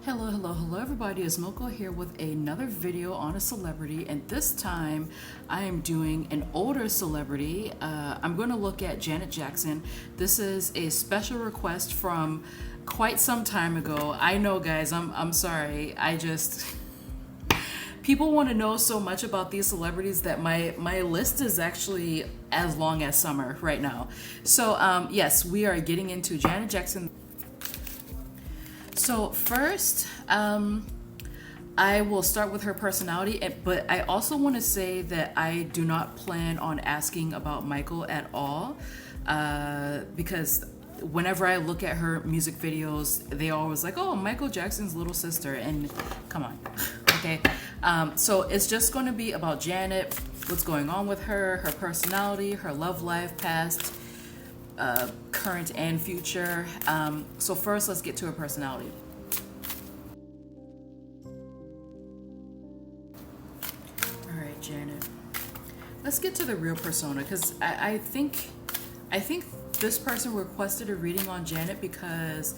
Hello everybody, it's Moko here with another video on a celebrity, and this time I am doing an older celebrity. I'm going to look at Janet Jackson. This is a special request from quite some time ago. I know guys, I'm sorry, people want to know so much about these celebrities that my list is actually as long as summer right now. So yes, we are getting into Janet Jackson. So first, I will start with her personality, but I also want to say that I do not plan on asking about Michael at all, because whenever I look at her music videos, they always like, oh, Michael Jackson's little sister, and come on, okay? So it's just going to be about Janet, what's going on with her personality, her love life, past, current and future. So first, let's get to her personality. All right, Janet. Let's get to the real persona, because I think this person requested a reading on Janet because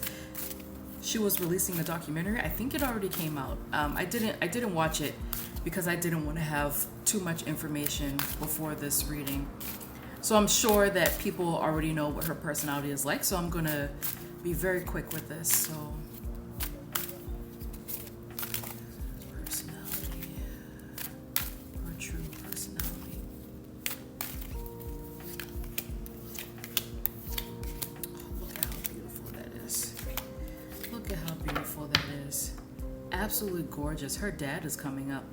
she was releasing a documentary. I think it already came out. I didn't watch it because I didn't want to have too much information before this reading. So I'm sure that people already know what her personality is like, so I'm gonna be very quick with this. So, personality, her true personality. Oh, look at how beautiful that is. Look at how beautiful that is. Absolutely gorgeous. Her dad is coming up.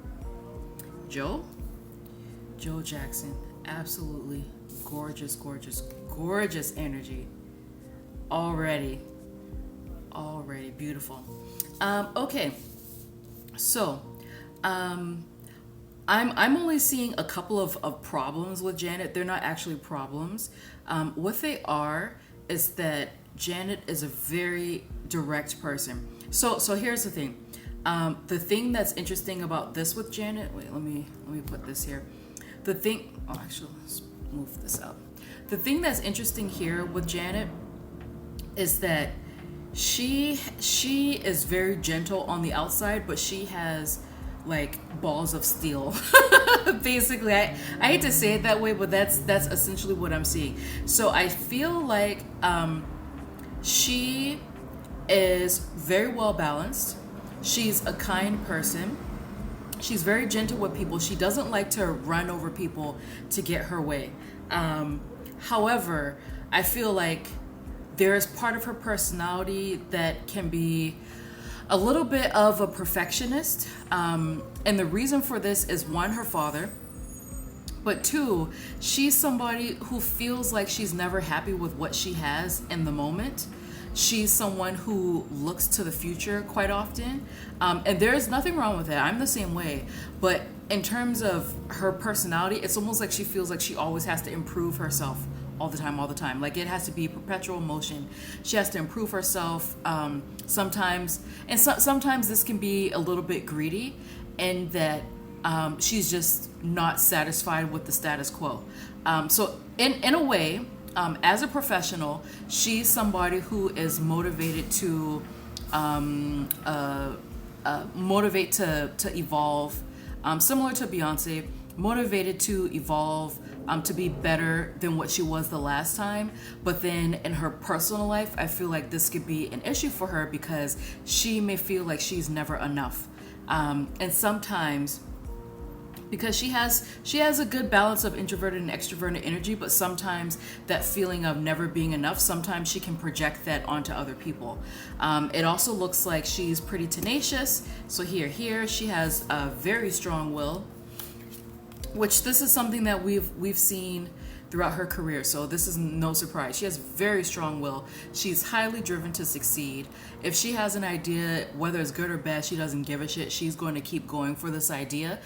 Joe Jackson, absolutely gorgeous, gorgeous, gorgeous energy. Already beautiful. Okay, so I'm only seeing a couple of problems with Janet. They're not actually problems. What they are is that Janet is a very direct person. So here's the thing. The thing that's interesting about this with Janet, wait, let me put this here. Actually, let's move this out. The thing that's interesting here with Janet is that she is very gentle on the outside, but she has like balls of steel. Basically, I hate to say it that way, but that's essentially what I'm seeing. So I feel like she is very well balanced. She's a kind person. She's very gentle with people. She doesn't like to run over people to get her way. However, I feel like there is part of her personality that can be a little bit of a perfectionist. And the reason for this is, one, her father, but two, she's somebody who feels like she's never happy with what she has in the moment. She's someone who looks to the future quite often. And there's nothing wrong with that. I'm the same way. But in terms of her personality, it's almost like she feels like she always has to improve herself all the time. Like it has to be perpetual motion. She has to improve herself sometimes. And sometimes this can be a little bit greedy in that she's just not satisfied with the status quo. So in a way, as a professional, she's somebody who is motivated to evolve, similar to Beyonce, motivated to evolve, to be better than what she was the last time. But then in her personal life, I feel like this could be an issue for her because she may feel like she's never enough. And sometimes, because she has a good balance of introverted and extroverted energy, but sometimes that feeling of never being enough, sometimes she can project that onto other people. It also looks like she's pretty tenacious. So here she has a very strong will, which this is something that we've seen throughout her career, so this is no surprise. She has very strong will. She's highly driven to succeed. If she has an idea, whether it's good or bad, she doesn't give a shit. She's going to keep going for this idea.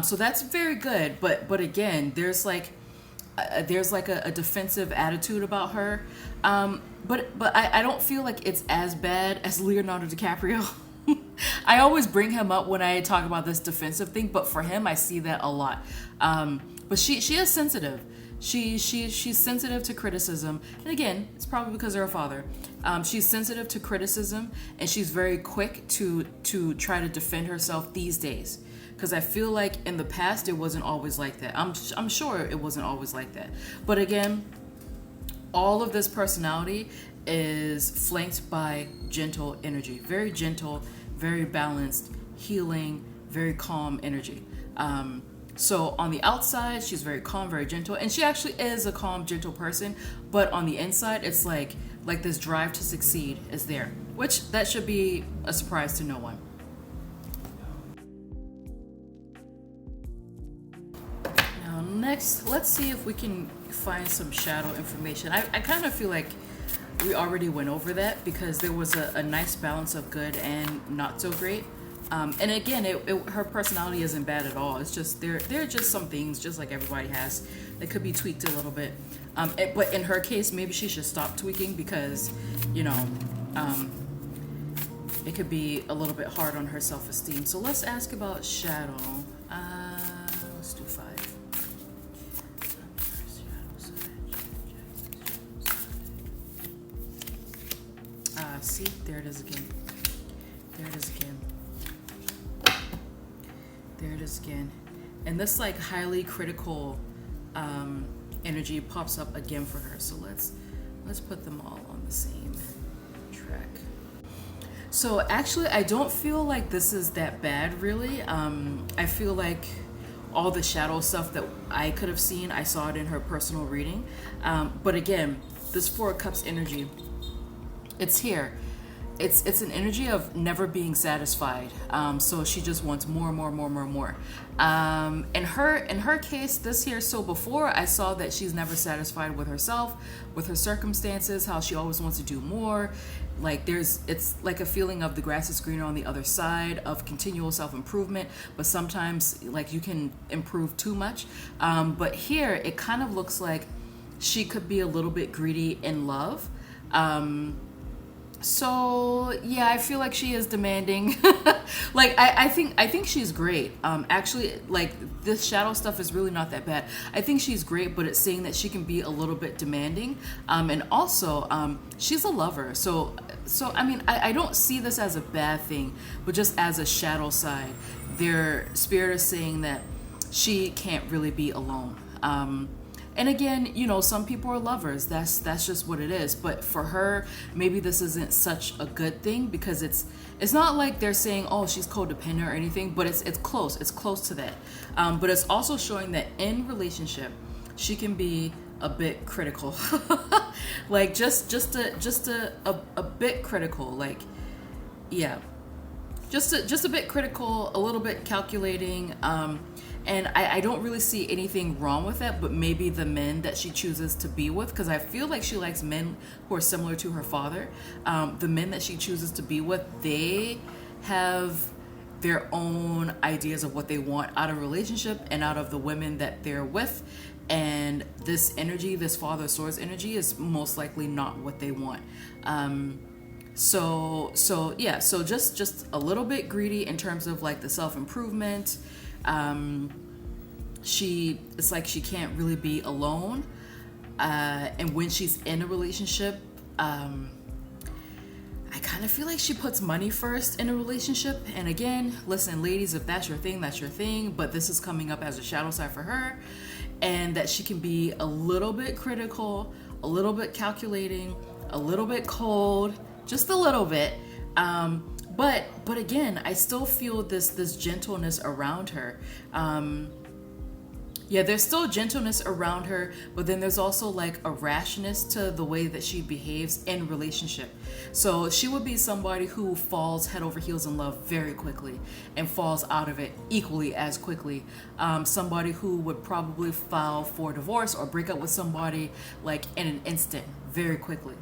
So that's very good. But again, there's like a defensive attitude about her. But I don't feel like it's as bad as Leonardo DiCaprio. I always bring him up when I talk about this defensive thing, but for him, I see that a lot. But she is sensitive. She's sensitive to criticism, and again, it's probably because of her father. She's sensitive to criticism, and she's very quick to try to defend herself these days. Because I feel like in the past it wasn't always like that. I'm sure it wasn't always like that. But again, all of this personality is flanked by gentle energy, very gentle, very balanced, healing, very calm energy. So on the outside, she's very calm, very gentle, and she actually is a calm, gentle person. But on the inside, it's like this drive to succeed is there, which that should be a surprise to no one. Now next, let's see if we can find some shadow information. I kind of feel like we already went over that because there was a nice balance of good and not so great. And again, her personality isn't bad at all. It's just there are just some things, just like everybody has, that could be tweaked a little bit. But in her case, maybe she should stop tweaking because, it could be a little bit hard on her self-esteem. So let's ask about shadow. Let's do 5. See, there it is again. There it is again. There it is again. And this like highly critical energy pops up again for her. So let's put them all on the same track. So actually, I don't feel like this is that bad, really. I feel like all the shadow stuff that I could have seen, I saw it in her personal reading. But again, this 4 of Cups energy, it's here. It's an energy of never being satisfied. So she just wants more. In her case, this here, so before I saw that she's never satisfied with herself, with her circumstances, how she always wants to do more. Like it's like a feeling of the grass is greener on the other side, of continual self-improvement, but sometimes like you can improve too much. But here it kind of looks like she could be a little bit greedy in love. So yeah, I feel like she is demanding. Like I think she's great. Actually, like this shadow stuff is really not that bad. I think she's great, but it's saying that she can be a little bit demanding. And also, she's a lover. So I mean, I don't see this as a bad thing, but just as a shadow side. Their spirit is saying that she can't really be alone. And again, some people are lovers. That's just what it is. But for her, maybe this isn't such a good thing because it's not like they're saying, oh, she's codependent or anything, but it's close. It's close to that. But it's also showing that in relationship, she can be a bit critical. Like just a bit critical. Like, yeah. Just a bit critical, a little bit calculating. And I don't really see anything wrong with that, but maybe the men that she chooses to be with, because I feel like she likes men who are similar to her father. The men that she chooses to be with, they have their own ideas of what they want out of a relationship and out of the women that they're with. And this energy, this Father of Swords energy, is most likely not what they want. So just a little bit greedy in terms of like the self-improvement. It's like she can't really be alone. And when she's in a relationship, I kind of feel like she puts money first in a relationship. And again, listen, ladies, if that's your thing, that's your thing. But this is coming up as a shadow side for her. And that she can be a little bit critical, a little bit calculating, a little bit cold, just a little bit. But again, I still feel this gentleness around her. Yeah, there's still gentleness around her, but then there's also like a rashness to the way that she behaves in relationship. So she would be somebody who falls head over heels in love very quickly and falls out of it equally as quickly. Somebody who would probably file for divorce or break up with somebody like in an instant, very quickly.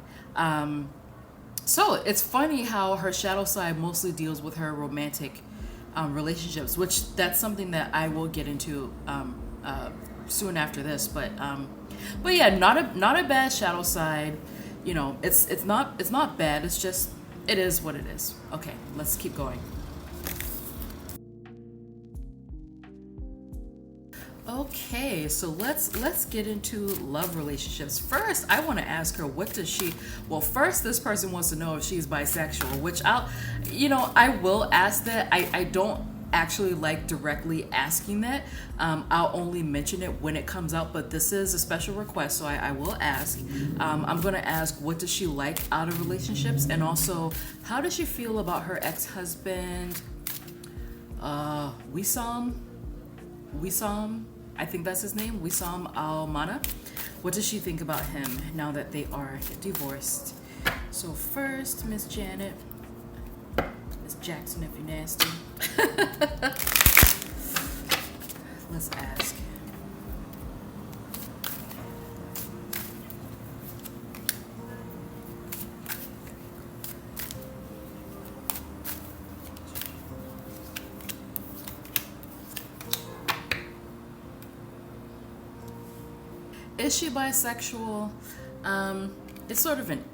So it's funny how her shadow side mostly deals with her romantic relationships, which that's something that I will get into soon after this. But yeah, not a bad shadow side. It's not bad. It's just it is what it is. Okay, let's keep going. Okay, so let's get into love relationships. First, I want to ask her, what does she, well, first this person wants to know if she's bisexual, which I will ask that. I don't actually like directly asking that. I'll only mention it when it comes out, but this is a special request, so I will ask. I'm going to ask, what does she like out of relationships, and also, how does she feel about her ex-husband, Wissam, I think that's his name, Wissam Al-Mana. What does she think about him now that they are divorced? So first, Miss Janet, Miss Jackson, if you're nasty. Let's ask. Is she bisexual? It's sort of an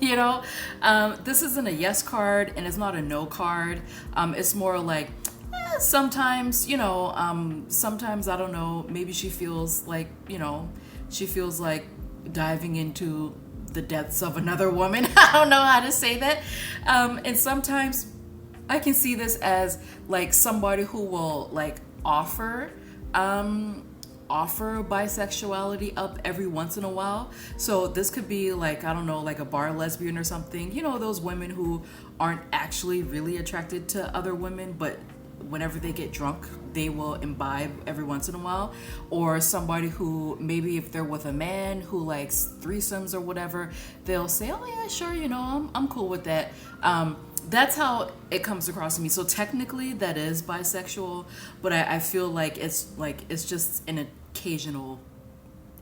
you know? This isn't a yes card and it's not a no card. It's more like, sometimes, sometimes, I don't know, maybe she feels like, she feels like diving into the depths of another woman. I don't know how to say that. And sometimes I can see this as like somebody who will like offer bisexuality up every once in a while. So this could be like, I don't know, like a bar lesbian or something. Those women who aren't actually really attracted to other women, but whenever they get drunk, they will imbibe every once in a while. Or somebody who, maybe if they're with a man who likes threesomes or whatever, they'll say, oh yeah, sure, I'm cool with that. That's how it comes across to me. So technically that is bisexual, but I feel like it's just an occasional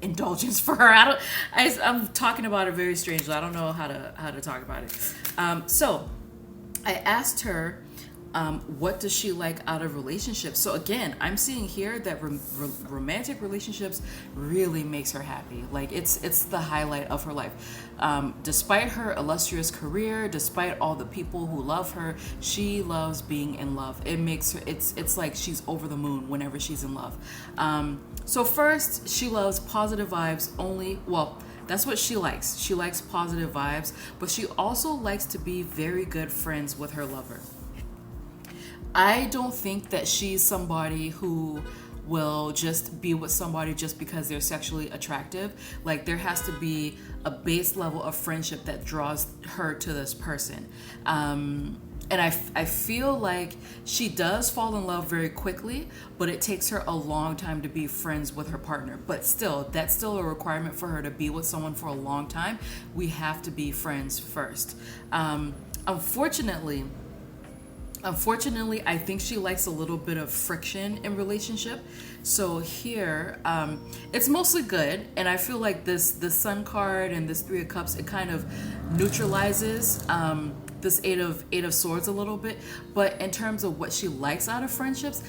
indulgence for her. I'm talking about it very strangely. I don't know how to talk about it. So I asked her, what does she like out of relationships? So again, I'm seeing here that romantic relationships really makes her happy. Like it's the highlight of her life. Despite her illustrious career, despite all the people who love her, she loves being in love. It makes her, it's like she's over the moon whenever she's in love. So first, she loves positive vibes only. Well, that's what she likes. She likes positive vibes, but she also likes to be very good friends with her lover. I don't think that she's somebody who will just be with somebody just because they're sexually attractive. Like there has to be a base level of friendship that draws her to this person. And I feel like she does fall in love very quickly, but it takes her a long time to be friends with her partner. But still, that's still a requirement for her to be with someone for a long time. We have to be friends first. Unfortunately, I think she likes a little bit of friction in relationship. So here, it's mostly good, and I feel like the Sun card and this Three of Cups, it kind of neutralizes this Eight of Swords a little bit. But in terms of what she likes out of friendships,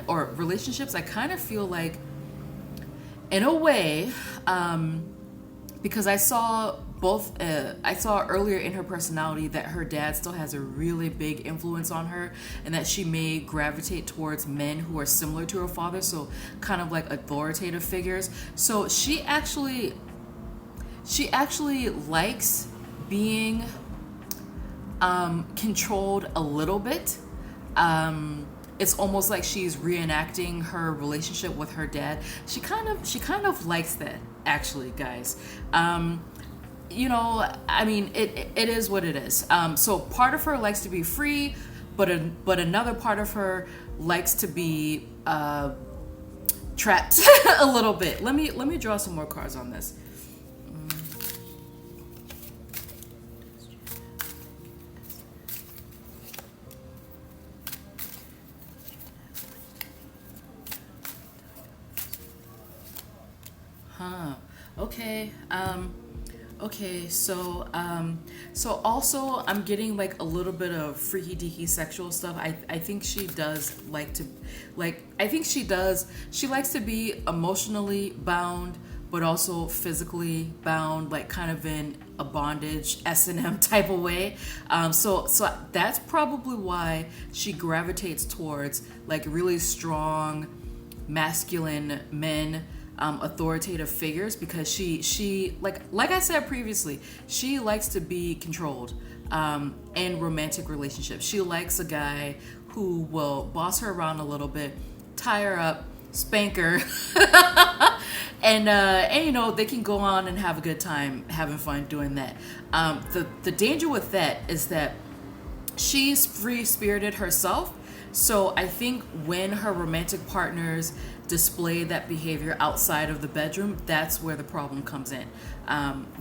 or relationships, I kind of feel like, in a way, because I saw earlier in her personality that her dad still has a really big influence on her, and that she may gravitate towards men who are similar to her father, so kind of like authoritative figures. So she actually likes being controlled a little bit. It's almost like she's reenacting her relationship with her dad. She kind of likes that, actually, guys. I mean, it is what it is. So part of her likes to be free, but another part of her likes to be trapped a little bit. Let me draw some more cards on this. Okay. Okay, so also I'm getting like a little bit of freaky deaky sexual stuff. I think she does like to, she likes to be emotionally bound, but also physically bound, like kind of in a bondage S&M type of way. So that's probably why she gravitates towards like really strong, masculine men, authoritative figures, because she like I said previously, she likes to be controlled in romantic relationships. She likes a guy who will boss her around a little bit, tie her up, spank her, and you know, they can go on and have a good time having fun doing that. The danger with that is that she's free-spirited herself. So I think when her romantic partners display that behavior outside of the bedroom, that's where the problem comes in.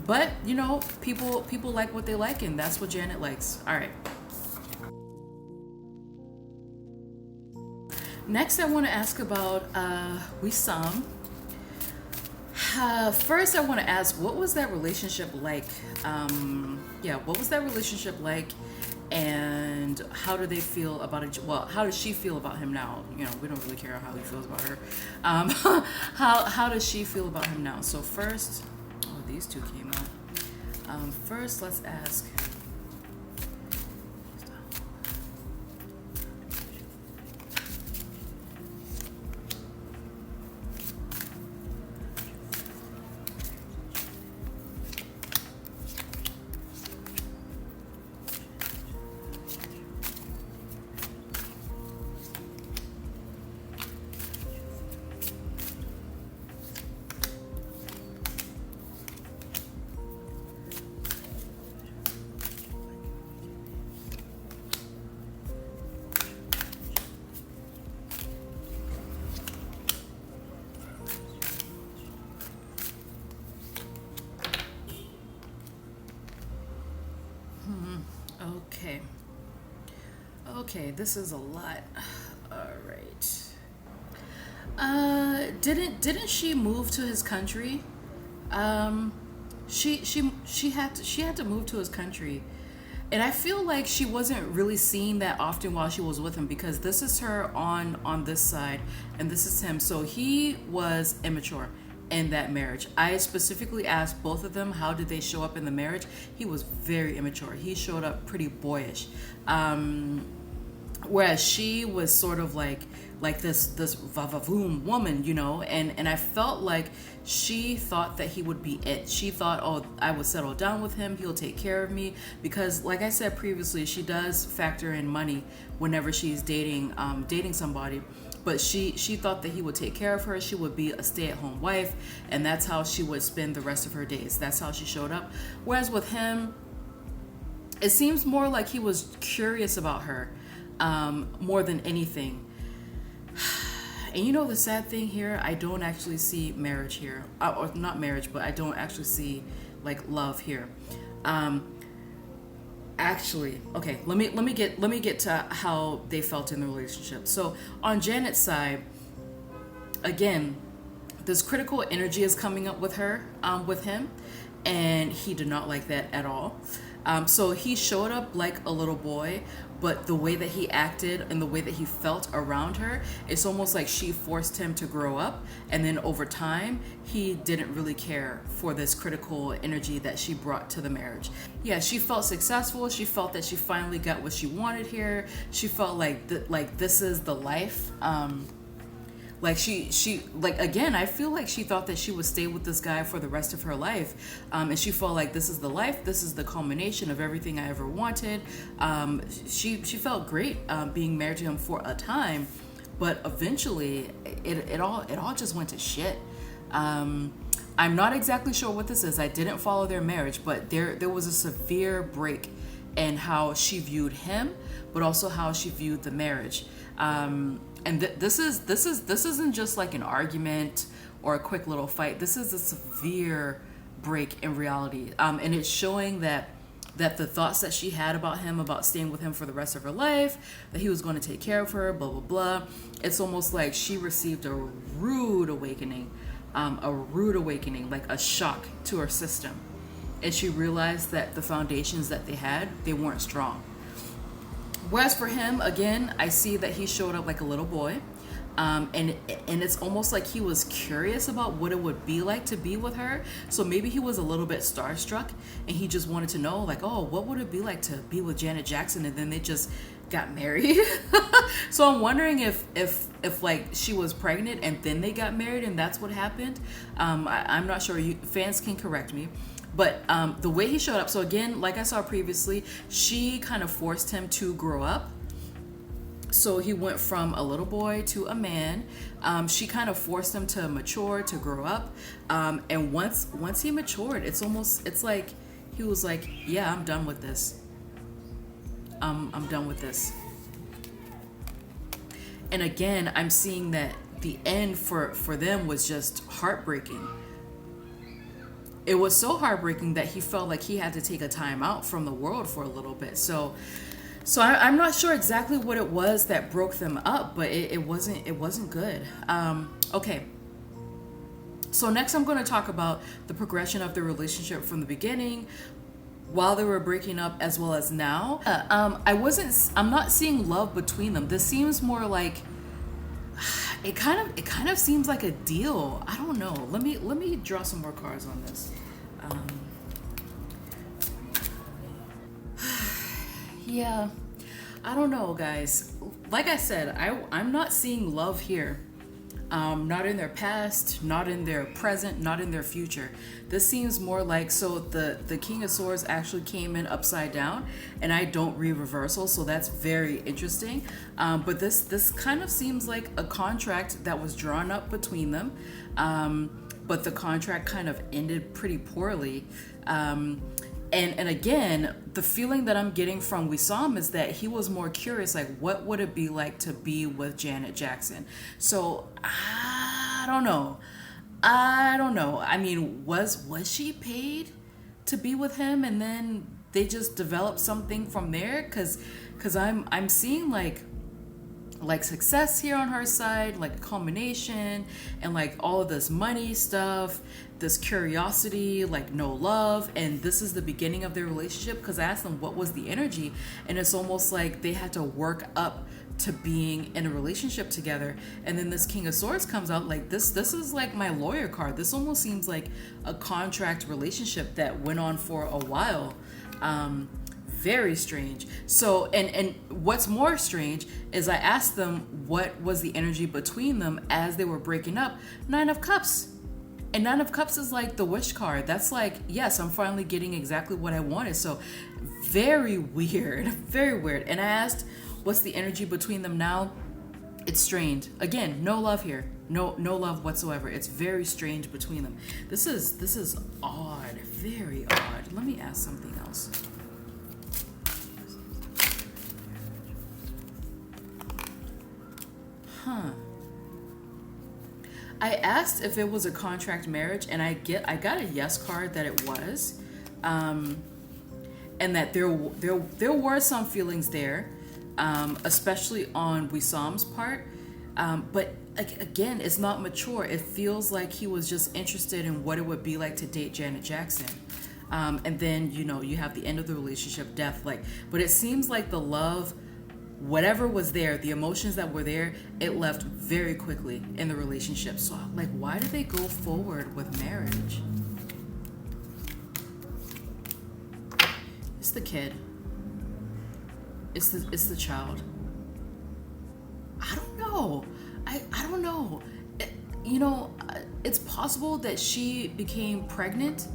But you know, people like what they like, and that's what Janet likes. All right. Next, I want to ask about Wissam. First, I want to ask, what was that relationship like? What was that relationship like? And how do they feel about it? Well, how does she feel about him now? You know, we don't really care how he feels about her. How does she feel about him now? So first, these two came out. First, let's ask. Okay, this is a lot. All right. Didn't she move to his country? She had to move to his country, and I feel like she wasn't really seen that often while she was with him, because this is her on this side, and this is him. So he was immature in that marriage. I specifically asked both of them, how did they show up in the marriage? He was very immature. He showed up pretty boyish. Whereas she was sort of like this va-va-voom woman, you know, and I felt like she thought that he would be it. She thought, oh, I would settle down with him, he'll take care of me, because like I said previously, she does factor in money whenever she's dating somebody. But she thought that he would take care of her, she would be a stay-at-home wife, and that's how she would spend the rest of her days. That's how she showed up. Whereas with him, it seems more like he was curious about her, more than anything. And you know the sad thing here, I don't actually see marriage here, or not marriage, but I don't actually see like love here. Actually, okay, let me get to how they felt in the relationship. So on Janet's side, again, this critical energy is coming up with her, with him, and he did not like that at all. So he showed up like a little boy, but the way that he acted and the way that he felt around her, it's almost like she forced him to grow up, and then over time he didn't really care for this critical energy that she brought to the marriage. Yeah, she felt successful, she felt that she finally got what she wanted here, she felt like this is the life. Like she like, again, I feel like she thought that she would stay with this guy for the rest of her life, and she felt like this is the life, this is the culmination of everything I ever wanted. She felt great being married to him for a time, but eventually it all just went to shit. I'm not exactly sure what this is. I didn't follow their marriage, but there was a severe break in how she viewed him, but also how she viewed the marriage. And this isn't just like an argument or a quick little fight. This is a severe break in reality, and it's showing that the thoughts that she had about him, about staying with him for the rest of her life, that he was going to take care of her, blah blah blah. It's almost like she received a rude awakening, like a shock to her system, and she realized that the foundations that they weren't strong. Whereas for him, again, I see that he showed up like a little boy, and it's almost like he was curious about what it would be like to be with her. So maybe he was a little bit starstruck, and he just wanted to know, like, oh, what would it be like to be with Janet Jackson? And then got married. So I'm wondering if like she was pregnant and then they got married and that's what happened. I'm not sure. Fans can correct me. But the way he showed up, so again, like I saw previously, she kind of forced him to grow up. So he went from a little boy to a man. She kind of forced him to mature, to grow up. And once he matured, it's like he was like, yeah, I'm done with this. I'm done with this. And again, I'm seeing that the end for them was just heartbreaking. It was so heartbreaking that he felt like he had to take a time out from the world for a little bit. So I'm not sure exactly what it was that broke them up, but it wasn't good. Okay. So next I'm going to talk about the progression of the relationship from the beginning, while they were breaking up, as well as now. I'm not seeing love between them. This seems more like it kind of seems like a deal. I don't know. Let me draw some more cards on this. Yeah, I don't know, guys. Like I said, I'm not seeing love here. Not in their past, not in their present, not in their future. This seems more like, so the King of Swords actually came in upside down, and I don't read reversal, so that's very interesting. But this kind of seems like a contract that was drawn up between them, but the contract kind of ended pretty poorly. And again, the feeling that I'm getting from Wissam is that he was more curious, like, what would it be like to be with Janet Jackson? So I don't know. I mean, was she paid to be with him, and then they just developed something from there? Because I'm seeing like success here on her side, like a combination, and like all of this money stuff, this curiosity, like no love, and this is the beginning of their relationship. Because I asked them what was the energy, and it's almost like they had to work up to being in a relationship together. And then this King of Swords comes out like this is like my lawyer card. This almost seems like a contract relationship that went on for a while. Very strange. So, and what's more strange is I asked them what was the energy between them as they were breaking up. 9 of Cups. And 9 of Cups is like the wish card. That's like, yes, I'm finally getting exactly what I wanted. So very weird, very weird. And I asked, what's the energy between them now? It's strained. Again, no love here. No love whatsoever. It's very strange between them. This is odd, very odd. Let me ask something else. I asked if it was a contract marriage, and I got a yes card that it was, and that there were some feelings there, especially on Wissam's part, but again, it's not mature. It feels like he was just interested in what it would be like to date Janet Jackson, and then you have the end of the relationship, death, but it seems like the love, whatever was there, the emotions that were there, it left very quickly in the relationship. So why did they go forward with marriage? It's the kid. It's the child. I don't know. I don't know. It's possible that she became pregnant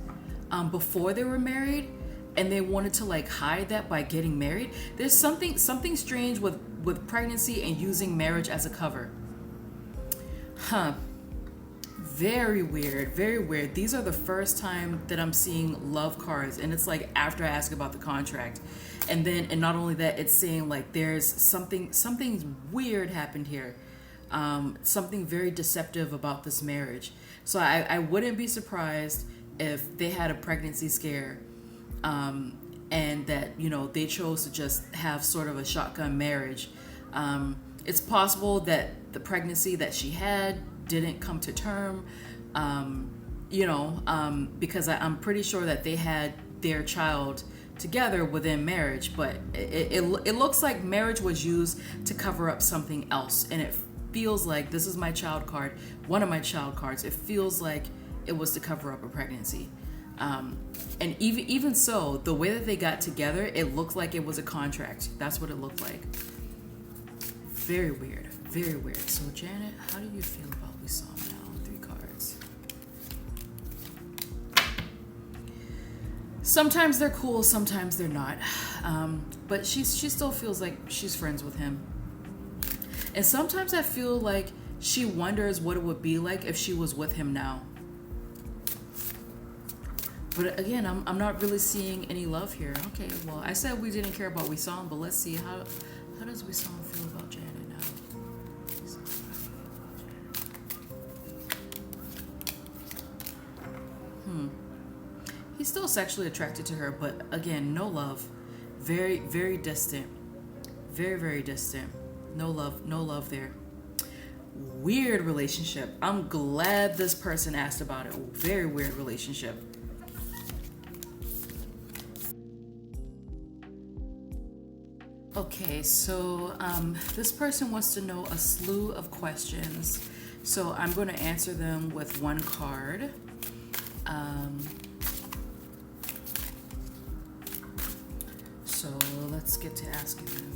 before they were married, and they wanted to hide that by getting married. There's something strange with pregnancy and using marriage as a cover. Very weird, very weird. These are the first time that I'm seeing love cards, and it's after I ask about the contract, and not only that, it's saying there's something weird happened here, something very deceptive about this marriage. So I wouldn't be surprised if they had a pregnancy scare, and that they chose to just have sort of a shotgun marriage. It's possible that the pregnancy that she had didn't come to term, because I'm pretty sure that they had their child together within marriage, but it looks like marriage was used to cover up something else, and it feels like, this is my child card, one of my child cards, it feels like it was to cover up a pregnancy. And even so, the way that they got together, it looked like it was a contract. That's what it looked like. Very weird. Very weird. So Janet, how do you feel about Wissam now? 3 cards. Sometimes they're cool, sometimes they're not. But she still feels like she's friends with him. And sometimes I feel like she wonders what it would be like if she was with him now. But again, I'm not really seeing any love here. Okay, well, I said we didn't care about Wissam, but let's see how does Wissam feel about Janet now? He's still sexually attracted to her, but again, no love. Very, very distant. Very, very distant. No love there. Weird relationship. I'm glad this person asked about it. Very weird relationship. Okay, so this person wants to know a slew of questions. So I'm going to answer them with one card. So let's get to asking them.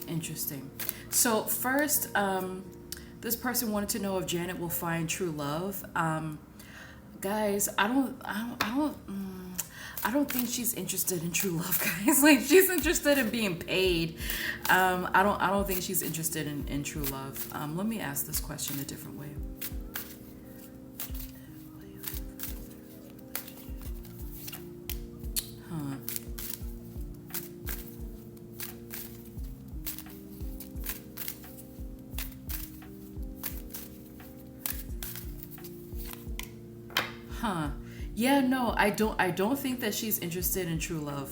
Interesting. So first, this person wanted to know if Janet will find true love. Guys, I don't think she's interested in true love, guys. Like, she's interested in being paid. I don't think she's interested in true love. Let me ask this question a different way. Yeah, no, I don't think that she's interested in true love.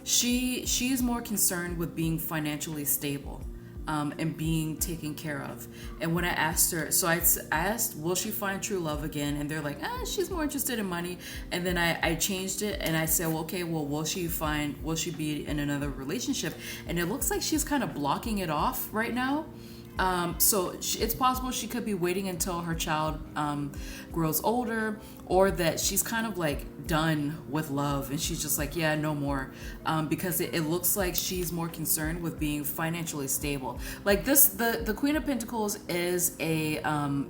She's more concerned with being financially stable, and being taken care of. And when I asked her, so I asked, will she find true love again? And they're like, she's more interested in money. And then I changed it and I said, well, okay, well, will she be in another relationship? And it looks like she's kind of blocking it off right now. So it's possible she could be waiting until her child grows older, or that she's kind of like done with love and she's just like, yeah, no more, because it looks like she's more concerned with being financially stable. Like this, the Queen of Pentacles is a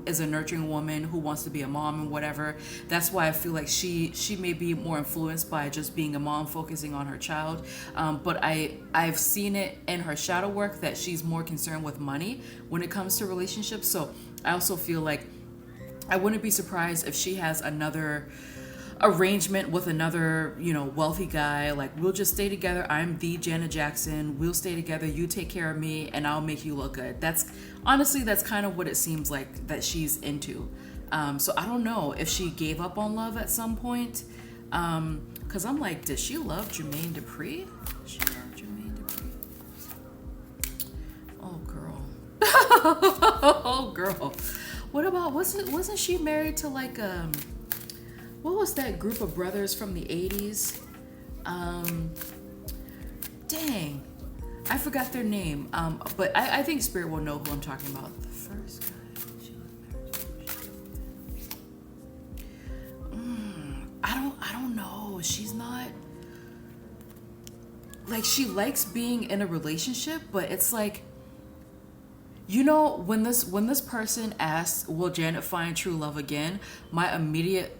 nurturing woman who wants to be a mom and whatever. That's why I feel like she may be more influenced by just being a mom, focusing on her child. But I've seen it in her shadow work that she's more concerned with money when it comes to relationships. So I also feel like I wouldn't be surprised if she has another arrangement with another, wealthy guy. Like, we'll just stay together. I'm the Janet Jackson. We'll stay together. You take care of me and I'll make you look good. That's kind of what it seems like that she's into. So I don't know if she gave up on love at some point. Cause I'm like, did she love Jermaine Dupri? She loved Jermaine Dupri. Oh girl. Oh girl. What about, wasn't she married to like, what was that group of brothers from the 80s? Dang, I forgot their name. But I think Spirit will know who I'm talking about. The first guy she was married to. I don't know. She's not, like, she likes being in a relationship, but it's like, when this person asked, will Janet find true love again? My immediate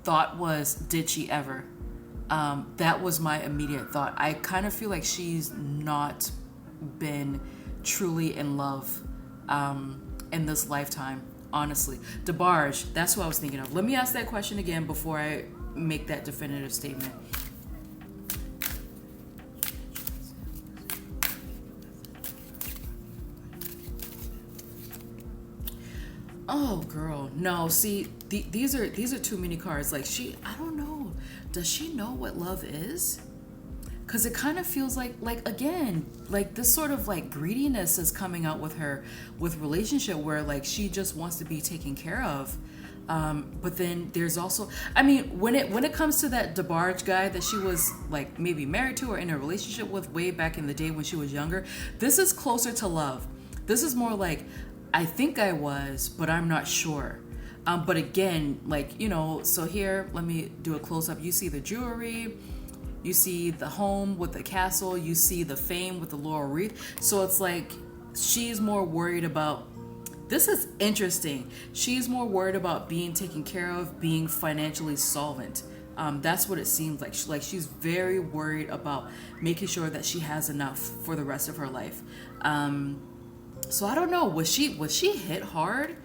thought was, did she ever? That was my immediate thought. I kind of feel like she's not been truly in love in this lifetime, honestly. DeBarge, that's who I was thinking of. Let me ask that question again before I make that definitive statement. Oh girl, no, see, these are too many cards. Like, I don't know, does she know what love is? because it kind of feels like again, like this sort of like greediness is coming out with her with relationship, where like she just wants to be taken care of. But then there's also, I mean, when it comes to that DeBarge guy that she was like maybe married to or in a relationship with way back in the day when she was younger, this is closer to love. This is more like, I think I was, but I'm not sure. But again, like, you know, so here, let me do a close up. You see the jewelry, you see the home with the castle, you see the fame with the laurel wreath. So it's like she's more worried about, this is interesting. She's more worried about being taken care of, being financially solvent. That's what it seems like. She's very worried about making sure that she has enough for the rest of her life. So I don't know. Was she hit hard?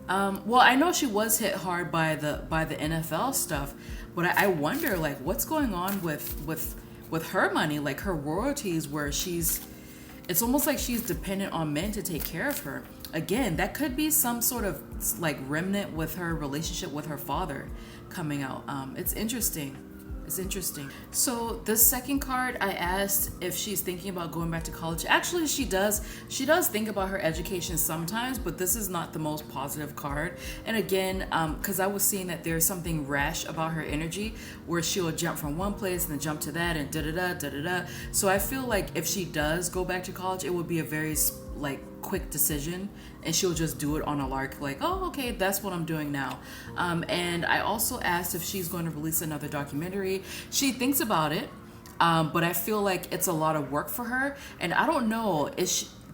Well, I know she was hit hard by the NFL stuff, but I wonder like what's going on with her money, like her royalties, where it's almost like she's dependent on men to take care of her. Again, that could be some sort of like remnant with her relationship with her father coming out. It's interesting. It's interesting. So this second card, I asked if she's thinking about going back to college. Actually, she does. She does think about her education sometimes, but this is not the most positive card. And again, because I was seeing that there's something rash about her energy, where she'll jump from one place and then jump to that and da-da-da. So I feel like if she does go back to college, it would be a very like quick decision, and she'll just do it on a lark, like, oh, okay, that's what I'm doing now. And I also asked if she's going to release another documentary. She thinks about it, but I feel like it's a lot of work for her, and I don't know,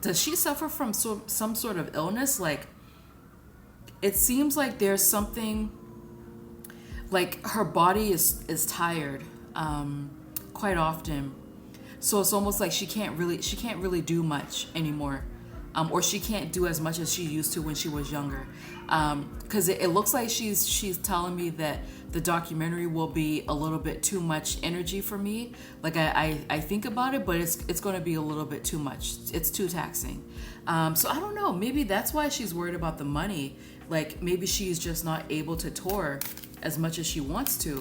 does she suffer from some sort of illness? Like, it seems like there's something, like her body is tired quite often, so it's almost like she can't really do much anymore. Or she can't do as much as she used to when she was younger, because it looks like she's telling me that the documentary will be a little bit too much energy for me. Like I think about it, but it's going to be a little bit too much. It's too taxing. So I don't know. Maybe that's why she's worried about the money. Like maybe she's just not able to tour as much as she wants to.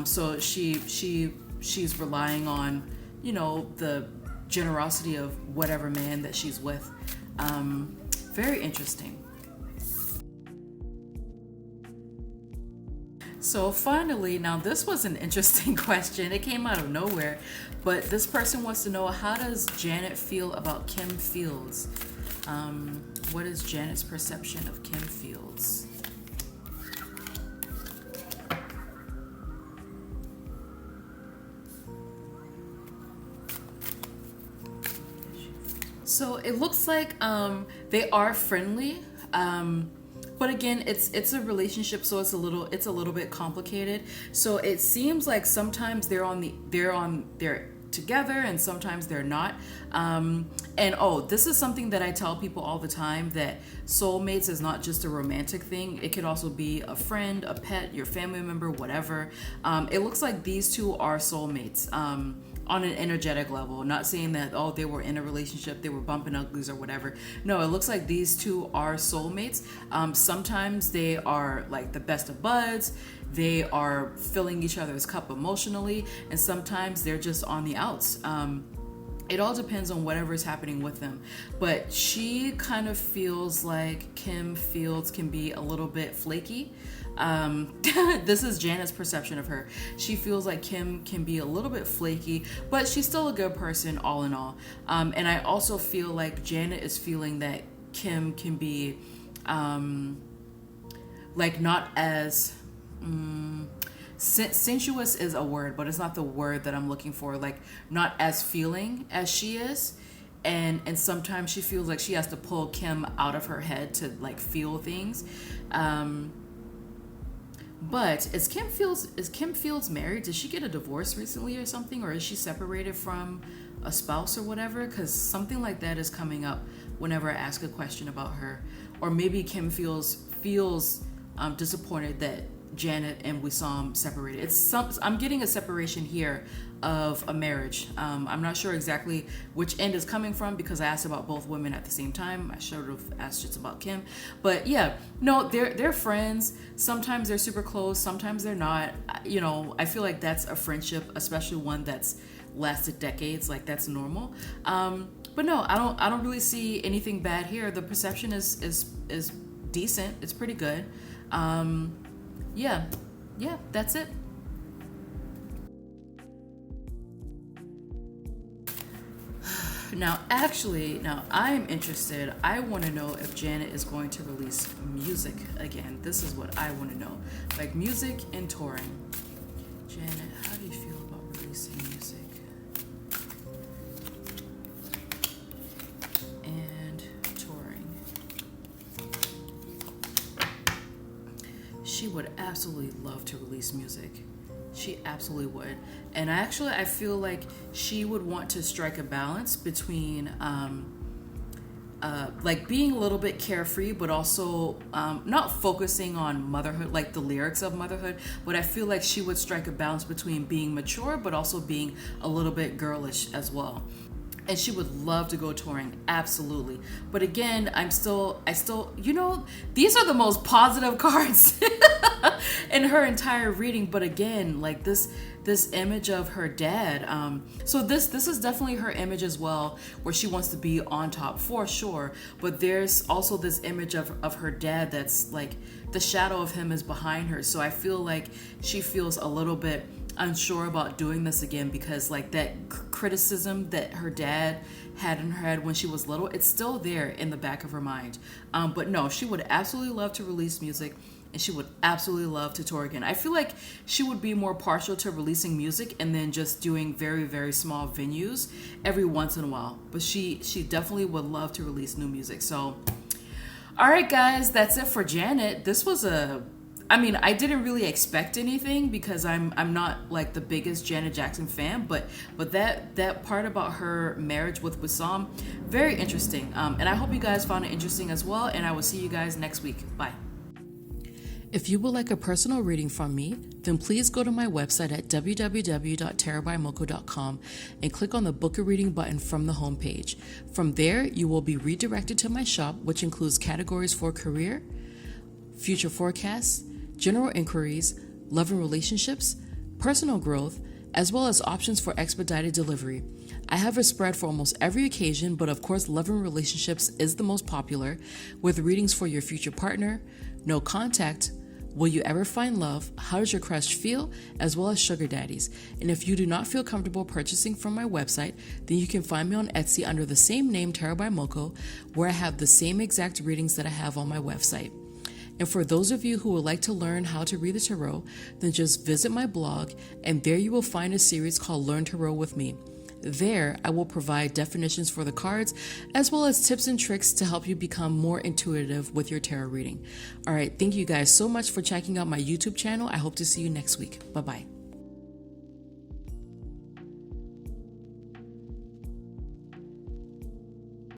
So she's relying on, you know, the generosity of whatever man that she's with. Very interesting. So finally, now this was an interesting question. It came out of nowhere, but this person wants to know, how does Janet feel about Kim Fields? What is Janet's perception of Kim Fields? So it looks like they are friendly, but again, it's a relationship, so it's a little bit complicated. So it seems like sometimes they're together and sometimes they're not. And this is something that I tell people all the time, that soulmates is not just a romantic thing. It could also be a friend, a pet, your family member, whatever. It looks like these two are soulmates. On an energetic level, not saying that, oh, they were in a relationship, they were bumping uglies or whatever. No, it looks like these two are soulmates. Sometimes they are like the best of buds, they are filling each other's cup emotionally, and sometimes they're just on the outs. It all depends on whatever is happening with them. But she kind of feels like Kim Fields can be a little bit flaky. This is Janet's perception of her. She feels like Kim can be a little bit flaky, but she's still a good person all in all. And I also feel like Janet is feeling that Kim can be like not as sensuous is a word, but it's not the word that I'm looking for. Like not as feeling as she is. And sometimes she feels like she has to pull Kim out of her head to like feel things. But is Kim Fields married? Did she get a divorce recently or something? Or is she separated from a spouse or whatever? Because something like that is coming up whenever I ask a question about her. Or maybe Kim feels disappointed that Janet and Wissam separated. I'm getting a separation here of a marriage. I'm not sure exactly which end is coming from because I asked about both women at the same time. I should have asked just about Kim, but yeah, no, they're friends. Sometimes they're super close, sometimes they're not. You know, I feel like that's a friendship, especially one that's lasted decades. Like that's normal. But no, I don't really see anything bad here. The perception is decent. It's pretty good. Yeah, that's it. Now I'm interested. I want to know if Janet is going to release music again. This is what I want to know. Like music and touring. Janet, how do you feel about releasing music and touring? She would absolutely love to release music. She absolutely would. And I feel like she would want to strike a balance between like being a little bit carefree, but also not focusing on motherhood, like the lyrics of motherhood. But I feel like she would strike a balance between being mature, but also being a little bit girlish as well. And she would love to go touring, absolutely. But again, I still, you know, these are the most positive cards in her entire reading. But again, like this image of her dad. So this is definitely her image as well, where she wants to be on top for sure. But there's also this image of her dad that's like the shadow of him is behind her. So I feel like she feels a little bit unsure about doing this again because like that criticism that her dad had in her head when she was little, it's still there in the back of her mind. But no, she would absolutely love to release music and she would absolutely love to tour again. I feel like she would be more partial to releasing music and then just doing very, very small venues every once in a while. But she definitely would love to release new music. So, all right, guys, that's it for Janet. This was I didn't really expect anything because I'm not like the biggest Janet Jackson fan, but that part about her marriage with Wissam, very interesting. And I hope you guys found it interesting as well. And I will see you guys next week. Bye. If you would like a personal reading from me, then please go to my website at www.tarotbymoko.com and click on the Book a Reading button from the homepage. From there, you will be redirected to my shop, which includes categories for career, future forecasts, general inquiries, love and relationships, personal growth, as well as options for expedited delivery. I have a spread for almost every occasion, but of course, love and relationships is the most popular, with readings for your future partner, no contact, will you ever find love, how does your crush feel, as well as sugar daddies. And if you do not feel comfortable purchasing from my website, then you can find me on Etsy under the same name, Tarot by Moko, where I have the same exact readings that I have on my website. And for those of you who would like to learn how to read the tarot, then just visit my blog, and there you will find a series called Learn Tarot with Me. There, I will provide definitions for the cards, as well as tips and tricks to help you become more intuitive with your tarot reading. All right, thank you guys so much for checking out my YouTube channel. I hope to see you next week. Bye-bye.